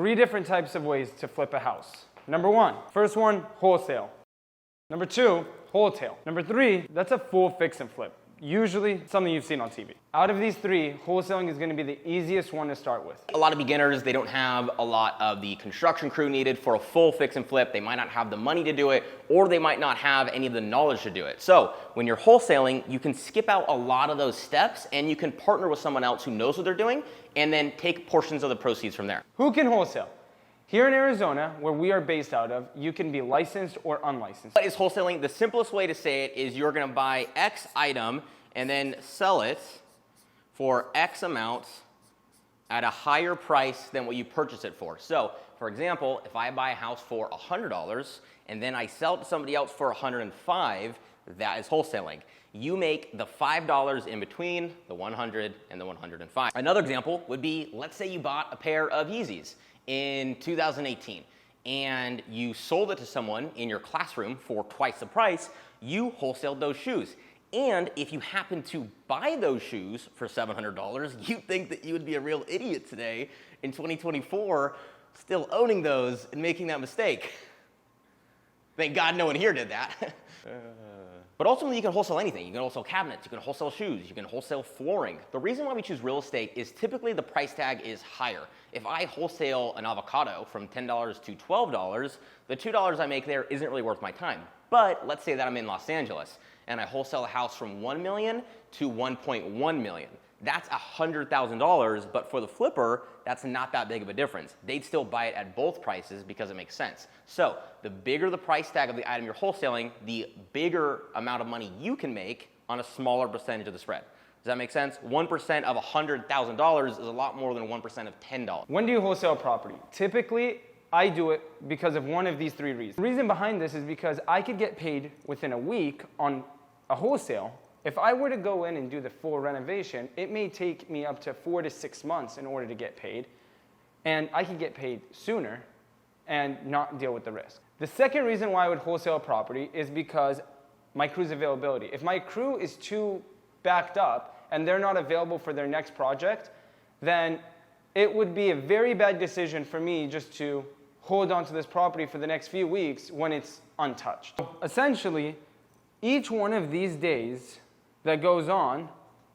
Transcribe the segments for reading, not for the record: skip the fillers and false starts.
three different types of ways to flip a house. Number one, first one, wholesale. Number two, wholetail. Number three, that's a full fix and flip. Usually something you've seen on TV. Out of these three, wholesaling is going to be the easiest one to start with. A lot of beginners, they don't have a lot of the construction crew needed for a full fix and flip. They might not have the money to do it, or they might not have any of the knowledge to do it. So when you're wholesaling, you can skip out a lot of those steps and you can partner with someone else who knows what they're doing and then take portions of the proceeds from there. Who can wholesale? Here in Arizona, where we are based out of, you can be licensed or unlicensed. What is wholesaling? The simplest way to say it is you're going to buy X item and then sell it for X amount at a higher price than what you purchased it for. So, for example, if I buy a house for $100 and then I sell it to somebody else for $105, that is wholesaling. You make the $5 in between the 100 and the 105. Another example would be, let's say you bought a pair of Yeezys in 2018 and you sold it to someone in your classroom for twice the price. You wholesaled those shoes. And if you happen to buy those shoes for $700, you'd think that you would be a real idiot today in 2024 still owning those and making that mistake. Thank God no one here did that. But ultimately, you can wholesale anything. You can wholesale cabinets, you can wholesale shoes, you can wholesale flooring. The reason why we choose real estate is typically the price tag is higher. If I wholesale an avocado from $10 to $12, the $2 I make there isn't really worth my time. But let's say that I'm in Los Angeles and I wholesale a house from $1 million to $1.1 million. That's $100,000, but for the flipper, that's not that big of a difference. They'd still buy it at both prices because it makes sense. So the bigger the price tag of the item you're wholesaling, the bigger amount of money you can make on a smaller percentage of the spread. Does that make sense? 1% of $100,000 is a lot more than 1% of $10. When do you wholesale property? Typically, I do it because of one of these three reasons. The reason behind this is because I could get paid within a week on a wholesale. If I were to go in and do the full renovation, it may take me up to 4 to 6 months in order to get paid, and I can get paid sooner and not deal with the risk. The second reason why I would wholesale a property is because my crew's availability. If my crew is too backed up and they're not available for their next project, then it would be a very bad decision for me just to hold on to this property for the next few weeks when it's untouched. Essentially, each one of these days that goes on,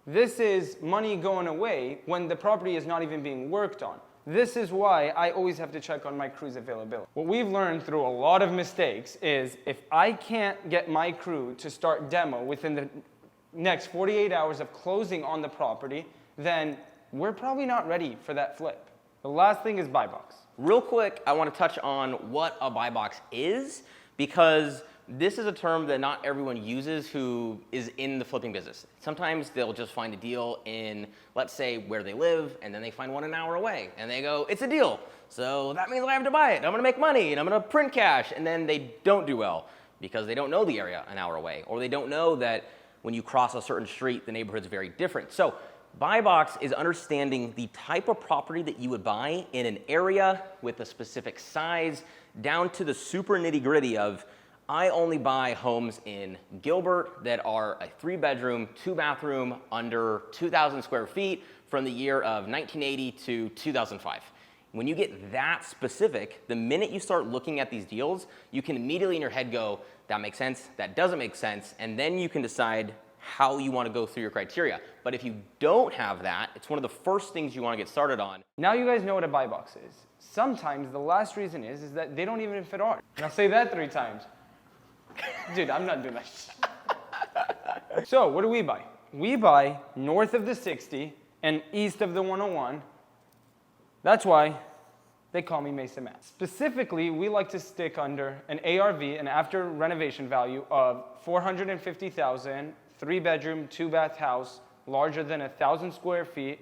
this is money going away when the property is not even being worked on. This is why I always have to check on my crew's availability. What we've learned through a lot of mistakes is if I can't get my crew to start demo within the next 48 hours of closing on the property, then we're probably not ready for that flip. The last thing is buy box. Real quick, I want to touch on what a buy box is, because this is a term that not everyone uses who is in the flipping business. Sometimes they'll just find a deal in, let's say, where they live, and then they find one an hour away, and they go, it's a deal, so that means I have to buy it. I'm gonna make money, and I'm gonna print cash, and then they don't do well because they don't know the area an hour away, or they don't know that when you cross a certain street, the neighborhood's very different. So buy box is understanding the type of property that you would buy in an area with a specific size, down to the super nitty-gritty of, I only buy homes in Gilbert that are a 3-bedroom, 2-bathroom, under 2,000 square feet from the year of 1980 to 2005. When you get that specific, the minute you start looking at these deals, you can immediately in your head go, that makes sense, that doesn't make sense, and then you can decide how you want to go through your criteria. But if you don't have that, it's one of the first things you want to get started on. Now you guys know what a buy box is. Sometimes the last reason is that they don't even fit ours. And I'll say that 3 times. Dude, I'm not doing that. So, what do we buy? We buy north of the 60 and east of the 101. That's why they call me Mesa Matt. Specifically, we like to stick under an ARV, an after renovation value of $450,000, 3-bedroom, 2-bath house, larger than 1,000 square feet,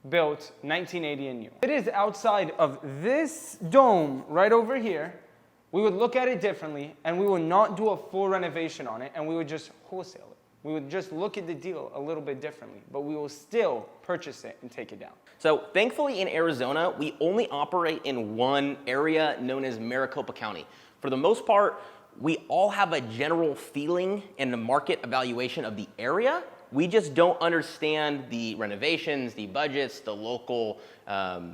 built 1980 and new. It is outside of this dome right over here. We would look at it differently, and we would not do a full renovation on it, and we would just wholesale it. We would just look at the deal a little bit differently, but we will still purchase it and take it down. So thankfully in Arizona, we only operate in one area known as Maricopa County. For the most part, we all have a general feeling and a market evaluation of the area, We just don't understand the renovations, the budgets, the local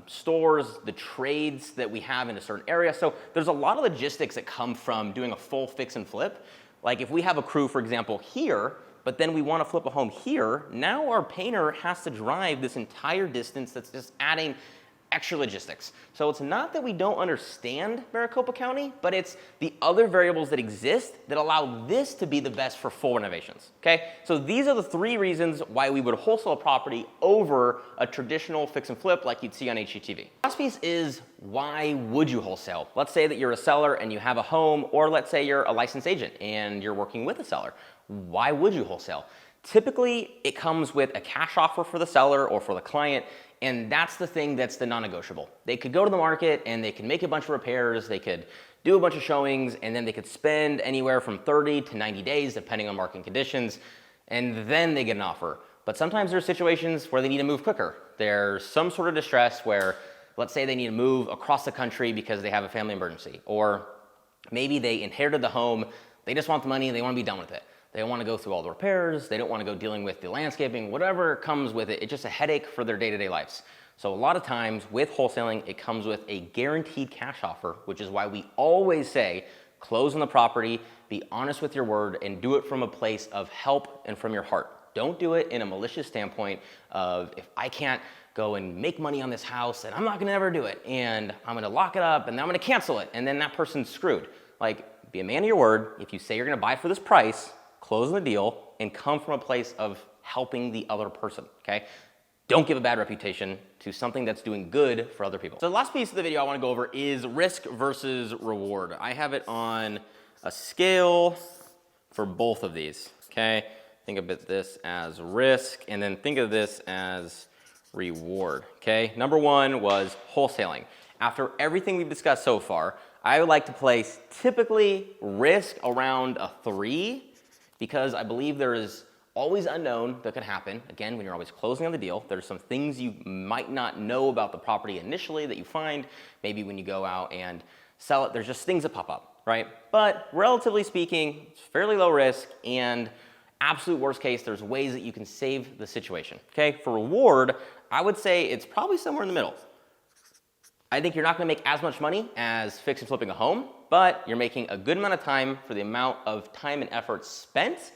stores, the trades that we have in a certain area. So there's a lot of logistics that come from doing a full fix and flip. Like if we have a crew, for example, here, but then we want to flip a home here, now our painter has to drive this entire distance that's just adding extra logistics. So it's not that we don't understand Maricopa County, but it's the other variables that exist that allow this to be the best for full renovations, okay? So these are the 3 reasons why we would wholesale a property over a traditional fix and flip like you'd see on HGTV. Last piece is, why would you wholesale? Let's say that you're a seller and you have a home, or let's say you're a licensed agent and you're working with a seller. Why would you wholesale? Typically, it comes with a cash offer for the seller or for the client, and that's the thing that's the non-negotiable. They could go to the market and they can make a bunch of repairs, they could do a bunch of showings, and then they could spend anywhere from 30 to 90 days, depending on market conditions, and then they get an offer. But sometimes there are situations where they need to move quicker. There's some sort of distress where, let's say they need to move across the country because they have a family emergency, or maybe they inherited the home, they just want the money, they want to be done with it. They don't want to go through all the repairs. They don't want to go dealing with the landscaping, whatever comes with it. It's just a headache for their day-to-day lives. So a lot of times with wholesaling, it comes with a guaranteed cash offer, which is why we always say, close on the property, be honest with your word, and do it from a place of help and from your heart. Don't do it in a malicious standpoint of, if I can't go and make money on this house, then I'm not going to ever do it. And I'm going to lock it up and then I'm going to cancel it. And then that person's screwed. Like, be a man of your word. If you say you're going to buy for this price, close the deal, and come from a place of helping the other person, okay? Don't give a bad reputation to something that's doing good for other people. So the last piece of the video I wanna go over is risk versus reward. I have it on a scale for both of these, okay? Think of this as risk, and then think of this as reward, okay? Number 1 was wholesaling. After everything we've discussed so far, I would like to place typically risk around a 3, because I believe there is always unknown that could happen. Again, when you're always closing on the deal, there's some things you might not know about the property initially that you find. Maybe when you go out and sell it, there's just things that pop up, right? But relatively speaking, it's fairly low risk, and absolute worst case, there's ways that you can save the situation, okay? For reward, I would say it's probably somewhere in the middle. I think you're not gonna make as much money as fix and flipping a home, but you're making a good amount of time for the amount of time and effort spent,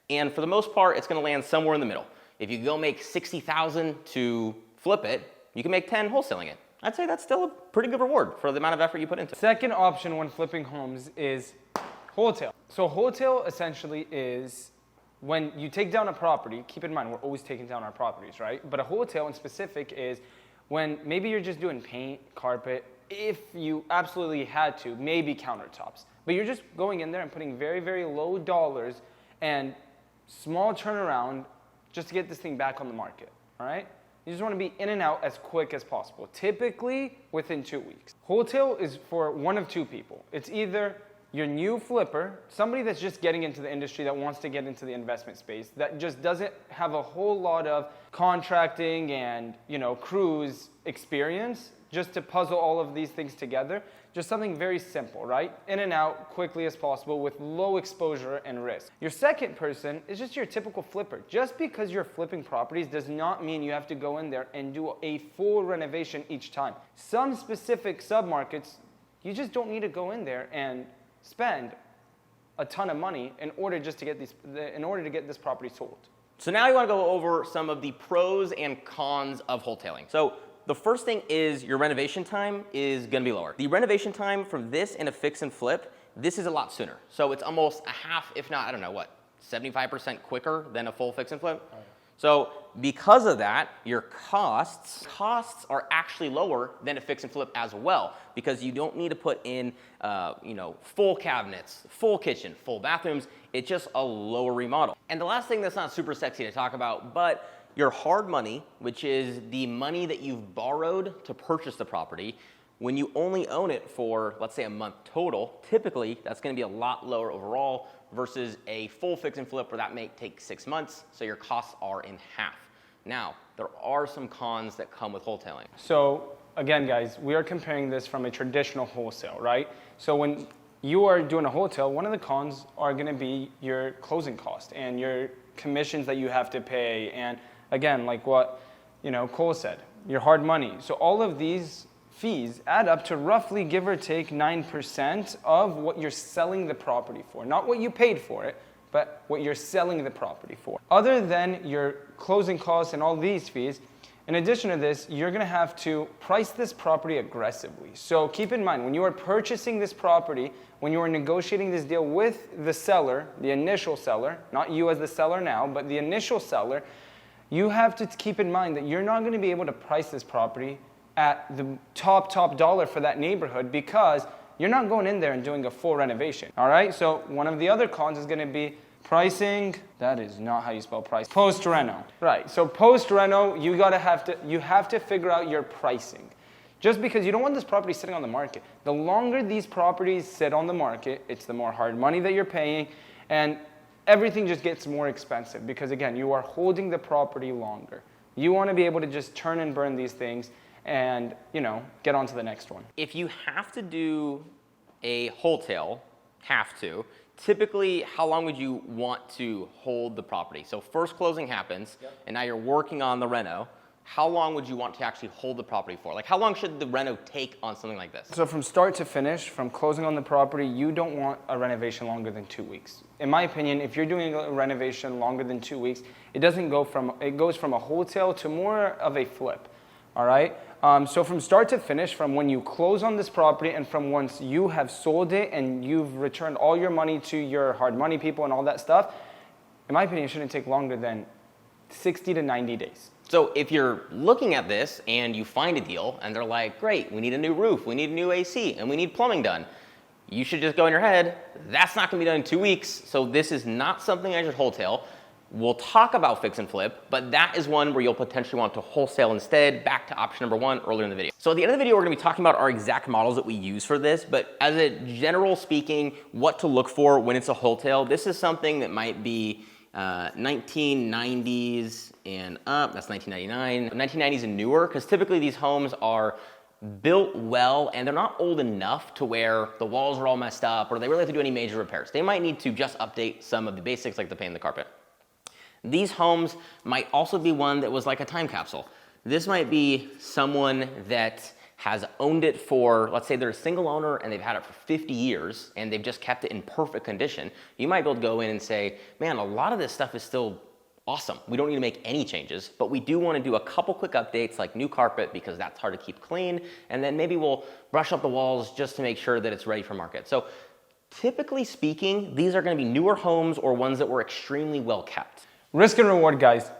and for the most part, it's gonna land somewhere in the middle. If you go make $60,000 to flip it, you can make 10 wholesaling it. I'd say that's still a pretty good reward for the amount of effort you put into it. Second option when flipping homes is wholesale. So wholesale essentially is when you take down a property. Keep in mind, we're always taking down our properties, right? But a wholesale in specific is when maybe you're just doing paint, carpet, if you absolutely had to, maybe countertops. But you're just going in there and putting very, very low dollars and small turnaround just to get this thing back on the market, all right? You just want to be in and out as quick as possible, typically within 2 weeks. Wholesale is for one of 2 people. It's either your new flipper, somebody that's just getting into the industry that wants to get into the investment space, that just doesn't have a whole lot of contracting and, crews experience, just to puzzle all of these things together. Just something very simple, right? In and out, quickly as possible with low exposure and risk. Your second person is just your typical flipper. Just because you're flipping properties does not mean you have to go in there and do a full renovation each time. Some specific submarkets, you just don't need to go in there and spend a ton of money in order just to get this property sold. So now you want to go over some of the pros and cons of wholesaling. So the first thing is your renovation time is going to be lower. The renovation time from this and a fix and flip, this is a lot sooner. So it's almost a half, if not, 75% quicker than a full fix and flip. Oh, yeah. So because of that, your costs are actually lower than a fix and flip as well, because you don't need to put in, full cabinets, full kitchen, full bathrooms. It's just a lower remodel. And the last thing that's not super sexy to talk about, but your hard money, which is the money that you've borrowed to purchase the property, when you only own it for, let's say, a month total, typically that's going to be a lot lower overall versus a full fix and flip where that may take 6 months, so your costs are in half. Now, there are some cons that come with wholesaling. So again, guys, we are comparing this from a traditional wholesale, right? So when you are doing a wholesale, one of the cons are going to be your closing cost and your commissions that you have to pay, and again, like what Cole said, your hard money. So all of these fees add up to roughly, give or take, 9% of what you're selling the property for. Not what you paid for it, but what you're selling the property for. Other than your closing costs and all these fees, in addition to this, you're gonna have to price this property aggressively. So keep in mind, when you are purchasing this property, when you are negotiating this deal with the seller, the initial seller, not you as the seller now, but the initial seller, you have to keep in mind that you're not gonna be able to price this property at the top dollar for that neighborhood, because you're not going in there and doing a full renovation, all right? So one of the other cons is gonna be pricing. That is not how you spell price. Post-reno, right? So post-reno, you have to figure out your pricing. Just because you don't want this property sitting on the market. The longer these properties sit on the market, it's the more hard money that you're paying, and everything just gets more expensive because, again, you are holding the property longer. You want to be able to just turn and burn these things and, get on to the next one. If you have to do a wholetail, typically, how long would you want to hold the property? So first closing happens, and now you're working on the reno. How long would you want to actually hold the property for? Like, how long should the reno take on something like this? So from start to finish, from closing on the property, you don't want a renovation longer than 2 weeks. In my opinion, if you're doing a renovation longer than 2 weeks, it goes from a wholesale to more of a flip, all right? So from start to finish, from when you close on this property and from once you have sold it and you've returned all your money to your hard money people and all that stuff, in my opinion, it shouldn't take longer than 60 to 90 days. So if you're looking at this and you find a deal and they're like, great, we need a new roof, we need a new AC, and we need plumbing done, you should just go in your head, that's not gonna be done in 2 weeks, so this is not something I should wholesale. We'll talk about fix and flip, but that is one where you'll potentially want to wholesale instead, back to option number 1 earlier in the video. So at the end of the video, we're gonna be talking about our exact models that we use for this, but as a general speaking, what to look for when it's a wholesale, this is something that might be 1990s and up, that's 1999, 1990s and newer, because typically these homes are built well and they're not old enough to where the walls are all messed up or they really have to do any major repairs. They might need to just update some of the basics like the paint and the carpet. These homes might also be one that was like a time capsule. This might be someone that has owned it for, let's say they're a single owner and they've had it for 50 years and they've just kept it in perfect condition. You might be able to go in and say, man, a lot of this stuff is still awesome. We don't need to make any changes, but we do want to do a couple quick updates like new carpet because that's hard to keep clean. And then maybe we'll brush up the walls just to make sure that it's ready for market. So typically speaking, these are going to be newer homes or ones that were extremely well kept. Risk and reward, guys.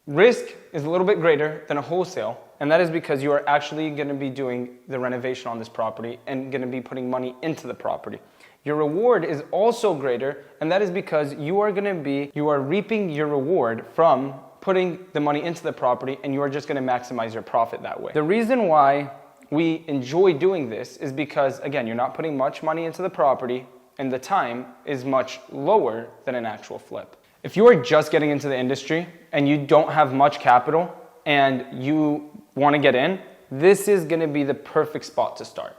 Risk is a little bit greater than a wholesale, and that is because you are actually going to be doing the renovation on this property and going to be putting money into the property. Your reward is also greater, and that is because you are reaping your reward from putting the money into the property, and you are just going to maximize your profit that way. The reason why we enjoy doing this is because, again, you're not putting much money into the property, and the time is much lower than an actual flip. If you are just getting into the industry and you don't have much capital and you want to get in, this is going to be the perfect spot to start.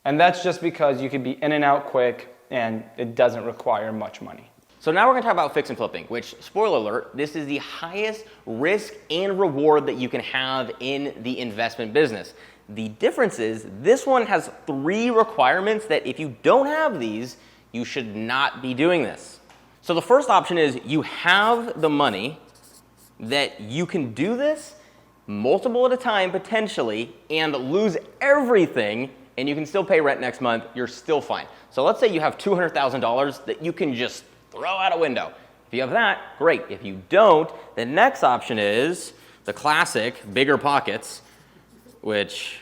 And that's just because you could be in and out quick and it doesn't require much money. So now we're going to talk about fix and flipping, which, spoiler alert, this is the highest risk and reward that you can have in the investment business. The difference is this one has 3 requirements that if you don't have these, you should not be doing this. So the first option is you have the money that you can do this multiple at a time potentially and lose everything and you can still pay rent next month, you're still fine. So let's say you have $200,000 that you can just throw out a window. If you have that, great. If you don't, the next option is the classic bigger pockets, which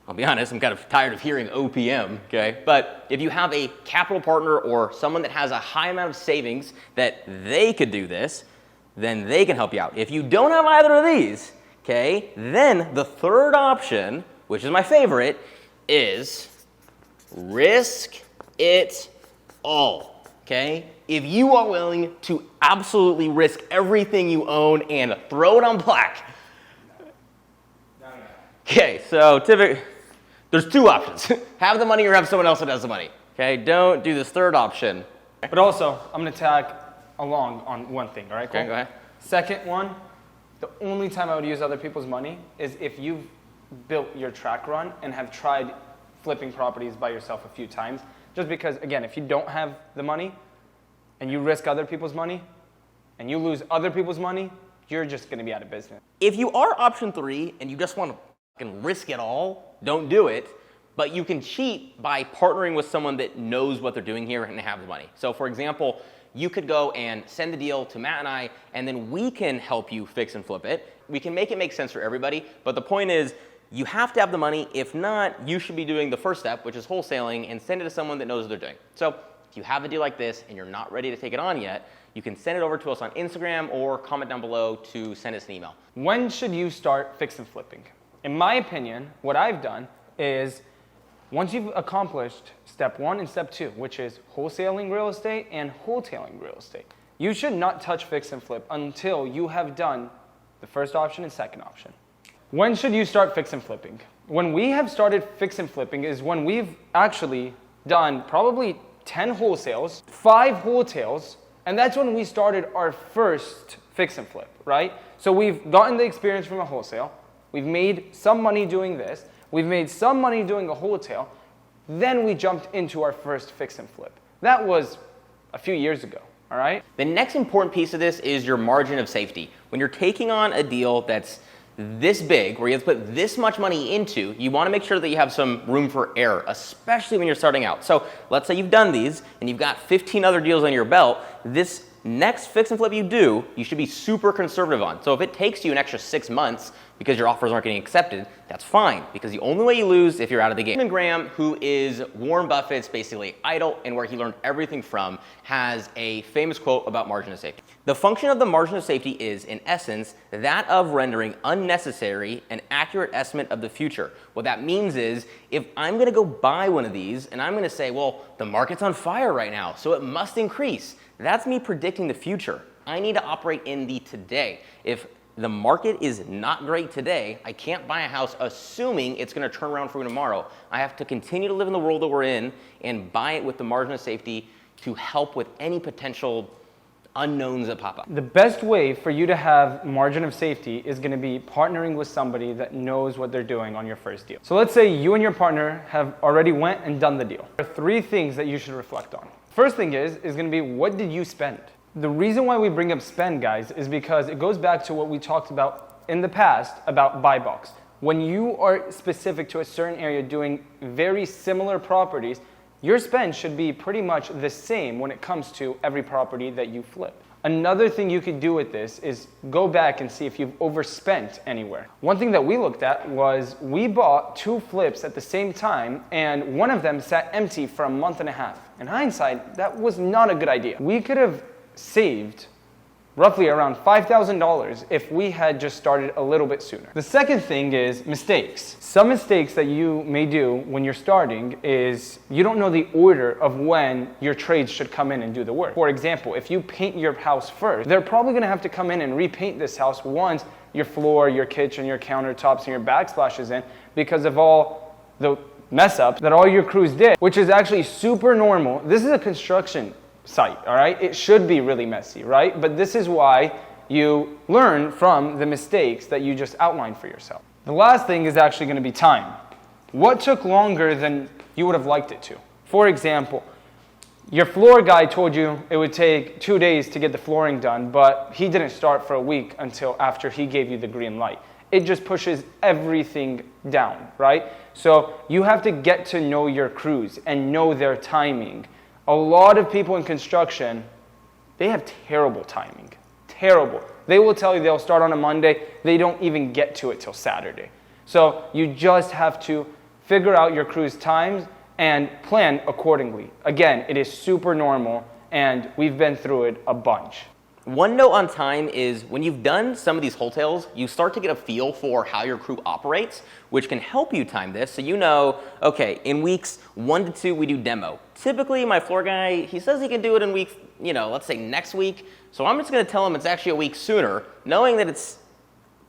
I'll be honest, I'm kind of tired of hearing OPM, okay? But if you have a capital partner or someone that has a high amount of savings that they could do this, then they can help you out. If you don't have either of these, okay, then the third option, which is my favorite, is risk it all, okay? If you are willing to absolutely risk everything you own and throw it on black. Okay, so typically, there's 2 options. Have the money or have someone else that has the money. Okay, don't do this third option. But also, I'm going to tag along on one thing, all right? Cool? Okay, go ahead. Second one, the only time I would use other people's money is if you've built your track run and have tried flipping properties by yourself a few times. Just because, again, if you don't have the money and you risk other people's money and you lose other people's money, you're just gonna be out of business. If you are option 3 and you just want to fucking risk it all, don't do it. But you can cheat by partnering with someone that knows what they're doing here and have the money. So for example, you could go and send the deal to Matt and I, and then we can help you fix and flip it. We can make it make sense for everybody, but the point is, you have to have the money. If not, you should be doing the first step, which is wholesaling, and send it to someone that knows what they're doing. So if you have a deal like this and you're not ready to take it on yet, you can send it over to us on Instagram or comment down below to send us an email. When should you start fix and flipping? In my opinion, what I've done is once you've accomplished step 1 and step 2, which is wholesaling real estate and wholetailing real estate, you should not touch fix and flip until you have done the first option and second option. When should you start fix and flipping? When we have started fix and flipping is when we've actually done probably 10 wholesales, 5 wholetails, and that's when we started our first fix and flip, right? So we've gotten the experience from a wholesale, we've made some money doing this, we've made some money doing a wholetail, then we jumped into our first fix and flip. That was a few years ago, all right? The next important piece of this is your margin of safety. When you're taking on a deal that's this big, where you have to put this much money into, you want to make sure that you have some room for error, especially when you're starting out. So let's say you've done these and you've got 15 other deals on your belt. This next fix and flip you do, you should be super conservative on. So if it takes you an extra 6 months because your offers aren't getting accepted, that's fine, because the only way you lose if you're out of the game. Benjamin Graham, who is Warren Buffett's basically idol and where he learned everything from, has a famous quote about margin of safety. The function of the margin of safety is, in essence, that of rendering unnecessary an accurate estimate of the future. What that means is, if I'm gonna go buy one of these and I'm gonna say, well, the market's on fire right now, so it must increase. That's me predicting the future. I need to operate in the today. If the market is not great today, I can't buy a house assuming it's gonna turn around for me tomorrow. I have to continue to live in the world that we're in and buy it with the margin of safety to help with any potential unknowns that pop up. The best way for you to have margin of safety is going to be partnering with somebody that knows what they're doing on your first deal. So let's say you and your partner have already went and done the deal. There are 3 things that you should reflect on. First thing is going to be, what did you spend? The reason why we bring up spend, guys, is because it goes back to what we talked about in the past about buy box. When you are specific to a certain area doing very similar properties, your spend should be pretty much the same when it comes to every property that you flip. Another thing you could do with this is go back and see if you've overspent anywhere. One thing that we looked at was we bought 2 flips at the same time, and one of them sat empty for a month and a half. In hindsight, that was not a good idea. We could have saved roughly around $5,000 if we had just started a little bit sooner. The second thing is mistakes. Some mistakes that you may do when you're starting is you don't know the order of when your trades should come in and do the work. For example, if you paint your house first, they're probably gonna have to come in and repaint this house once your floor, your kitchen, your countertops, and your backsplash is in because of all the mess up that all your crews did, which is actually super normal. This is a construction site, all right? It should be really messy, right? But this is why you learn from the mistakes that you just outlined for yourself. The last thing is actually going to be time. What took longer than you would have liked it to? For example, your floor guy told you it would take 2 days to get the flooring done, but he didn't start for a week until after he gave you the green light. It just pushes everything down, right? So you have to get to know your crews and know their timing. A lot of people in construction, they have terrible timing. Terrible. They will tell you they'll start on a Monday. They don't even get to it till Saturday. So you just have to figure out your crew's times and plan accordingly. Again, it is super normal, and we've been through it a bunch. One note on time is when you've done some of these wholetails, you start to get a feel for how your crew operates, which can help you time this. So you know, okay, in weeks 1 to 2, we do demo. Typically, my floor guy, he says he can do it in week, let's say next week. So I'm just gonna tell him it's actually a week sooner, knowing that it's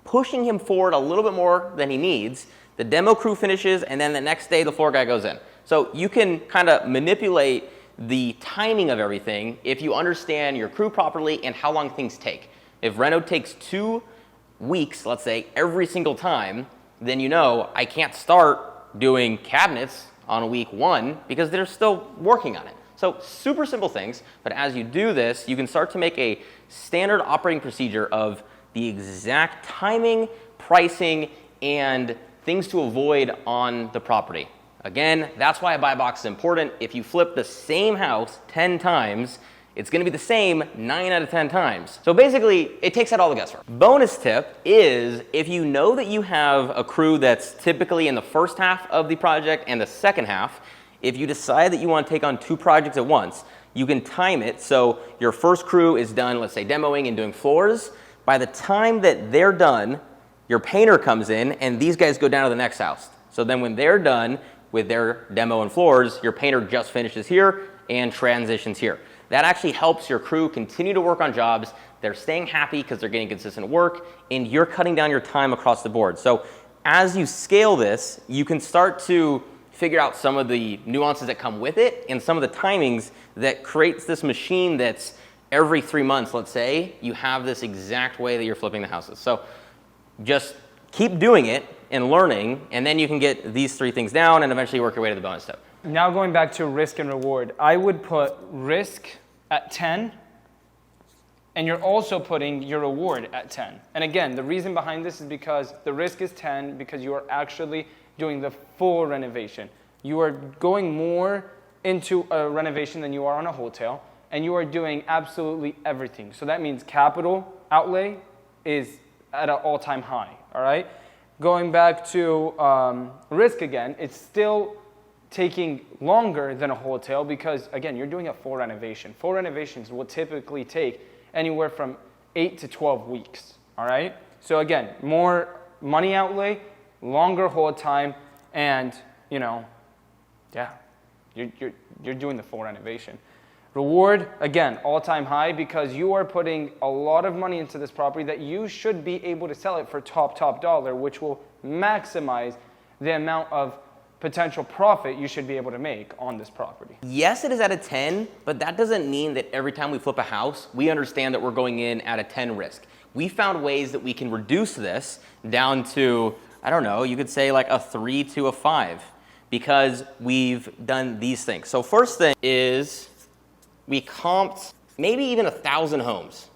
pushing him forward a little bit more than he needs. The demo crew finishes, and then the next day, the floor guy goes in. So you can kind of manipulate the timing of everything if you understand your crew properly and how long things take. If reno takes 2 weeks, let's say, every single time, then you know I can't start doing cabinets on week 1 because they're still working on it. So super simple things, but as you do this, you can start to make a standard operating procedure of the exact timing, pricing, and things to avoid on the property. Again, that's why a buy box is important. If you flip the same house 10 times, it's gonna be the same 9 out of 10 times. So basically, it takes out all the guesswork. Bonus tip is if you know that you have a crew that's typically in the first half of the project and the second half, if you decide that you want to take on 2 projects at once, you can time it so your first crew is done, let's say, demoing and doing floors. By the time that they're done, your painter comes in and these guys go down to the next house. So then when they're done with their demo and floors, your painter just finishes here and transitions here. That actually helps your crew continue to work on jobs. They're staying happy because they're getting consistent work, and you're cutting down your time across the board. So as you scale this, you can start to figure out some of the nuances that come with it and some of the timings that creates this machine that's every 3 months, let's say, you have this exact way that you're flipping the houses. So just keep doing it and learning, and then you can get these 3 things down and eventually work your way to the bonus step. Now going back to risk and reward, I would put risk at 10, and you're also putting your reward at 10. And again, the reason behind this is because the risk is 10 because you are actually doing the full renovation. You are going more into a renovation than you are on a wholesale, and you are doing absolutely everything. So that means capital outlay is at an all-time high, all right? Going back to risk again, it's still taking longer than a wholesale because, again, you're doing a full renovation. Full renovations will typically take anywhere from 8 to 12 weeks, all right? So again, more money outlay, longer hold time, and, you know, yeah, you're doing the full renovation. Reward, again, all-time high because you are putting a lot of money into this property that you should be able to sell it for top dollar, which will maximize the amount of potential profit you should be able to make on this property. Yes, it is at a 10, but that doesn't mean that every time we flip a house, we understand that we're going in at a 10 risk. We found ways that we can reduce this down to, I don't know, you could say like a 3 to a 5 because we've done these things. So first thing is we comped maybe even 1,000 homes.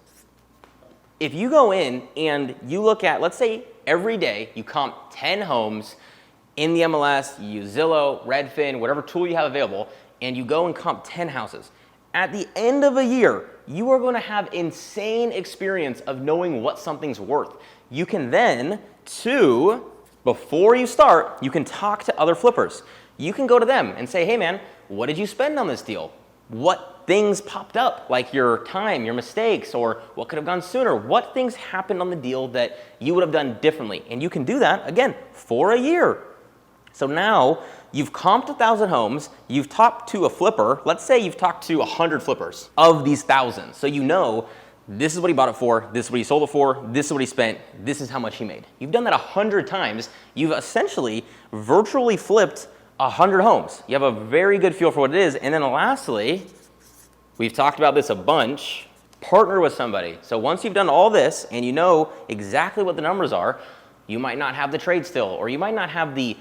If you go in and you look at, let's say every day you comp 10 homes in the MLS, you use Zillow, Redfin, whatever tool you have available, and you go and comp 10 houses. At the end of a year, you are going to have insane experience of knowing what something's worth. You can then, before you start, you can talk to other flippers. You can go to them and say, hey man, what did you spend on this deal? What things popped up, like your time, your mistakes, or what could have gone sooner? What things happened on the deal that you would have done differently? And you can do that, again, for a year. So now you've comped 1,000 homes, you've talked to a flipper, let's say you've talked to 100 flippers of these 1,000. So you know this is what he bought it for, this is what he sold it for, this is what he spent, this is how much he made. You've done that 100 times. You've essentially virtually flipped 100 homes. You have a very good feel for what it is. And then lastly, we've talked about this a bunch, partner with somebody. So once you've done all this and you know exactly what the numbers are, you might not have the trade still, or you might not have the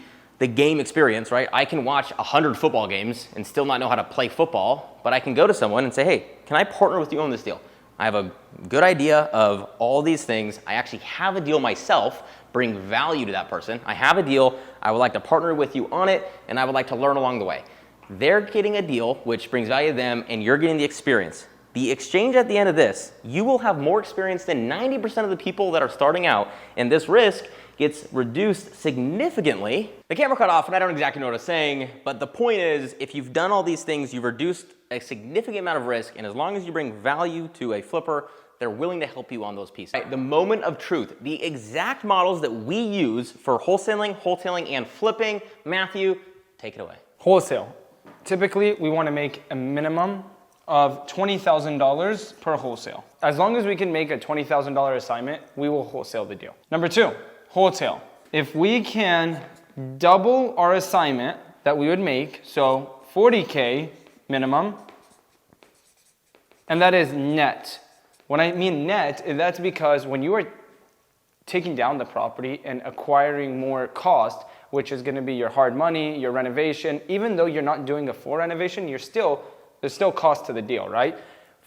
game experience, right? I can watch 100 football games and still not know how to play football, but I can go to someone and say, hey, can I partner with you on this deal? I have a good idea of all these things. I actually have a deal myself, bring value to that person. I have a deal. I would like to partner with you on it, and I would like to learn along the way. They're getting a deal which brings value to them, and you're getting the experience. The exchange at the end of this, you will have more experience than 90% of the people that are starting out, and this risk gets reduced significantly. The camera cut off and I don't exactly know what I was saying, but the point is, if you've done all these things, you've reduced a significant amount of risk, and as long as you bring value to a flipper, they're willing to help you on those pieces. Right, the moment of truth, the exact models that we use for wholesaling, and flipping. Matthew, take it away. Wholesale. Typically, we want to make a minimum of $20,000 per wholesale. As long as we can make a $20,000 assignment, we will wholesale the deal. Number 2, wholesale. If we can double our assignment that we would make, so $40K minimum, and that is net. When I mean net, that's because when you are taking down the property and acquiring more cost, which is going to be your hard money, your renovation, even though you're not doing a full renovation, there's still cost to the deal, right?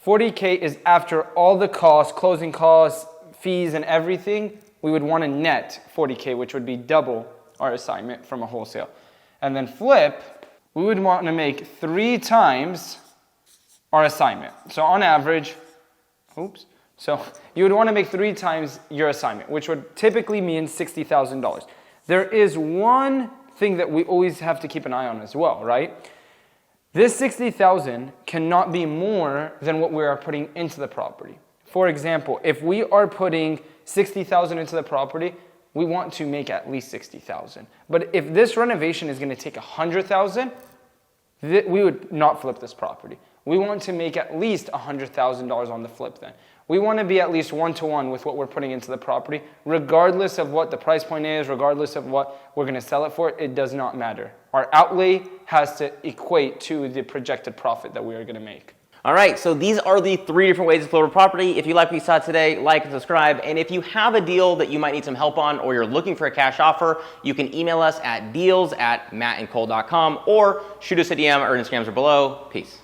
40K is after all the costs, closing costs, fees, and everything. We would want a net 40K, which would be double our assignment from a wholesale. And then flip, we would want to make 3 times our assignment. So on average, so you would want to make 3 times your assignment, which would typically mean $60,000. There is one thing that we always have to keep an eye on as well, right? This $60,000 cannot be more than what we are putting into the property. For example, if we are putting $60,000 into the property, we want to make at least $60,000. But if this renovation is going to take $100,000, we would not flip this property. We want to make at least $100,000 on the flip then. We want to be at least 1-to-1 with what we're putting into the property, regardless of what the price point is, regardless of what we're going to sell it for, it does not matter. Our outlay has to equate to the projected profit that we are going to make. All right, so these are the 3 different ways to flip a property. If you like what you saw today, like and subscribe. And if you have a deal that you might need some help on, or you're looking for a cash offer, you can email us at deals@mattandcole.com or shoot us a DM. Our Instagrams are below. Peace.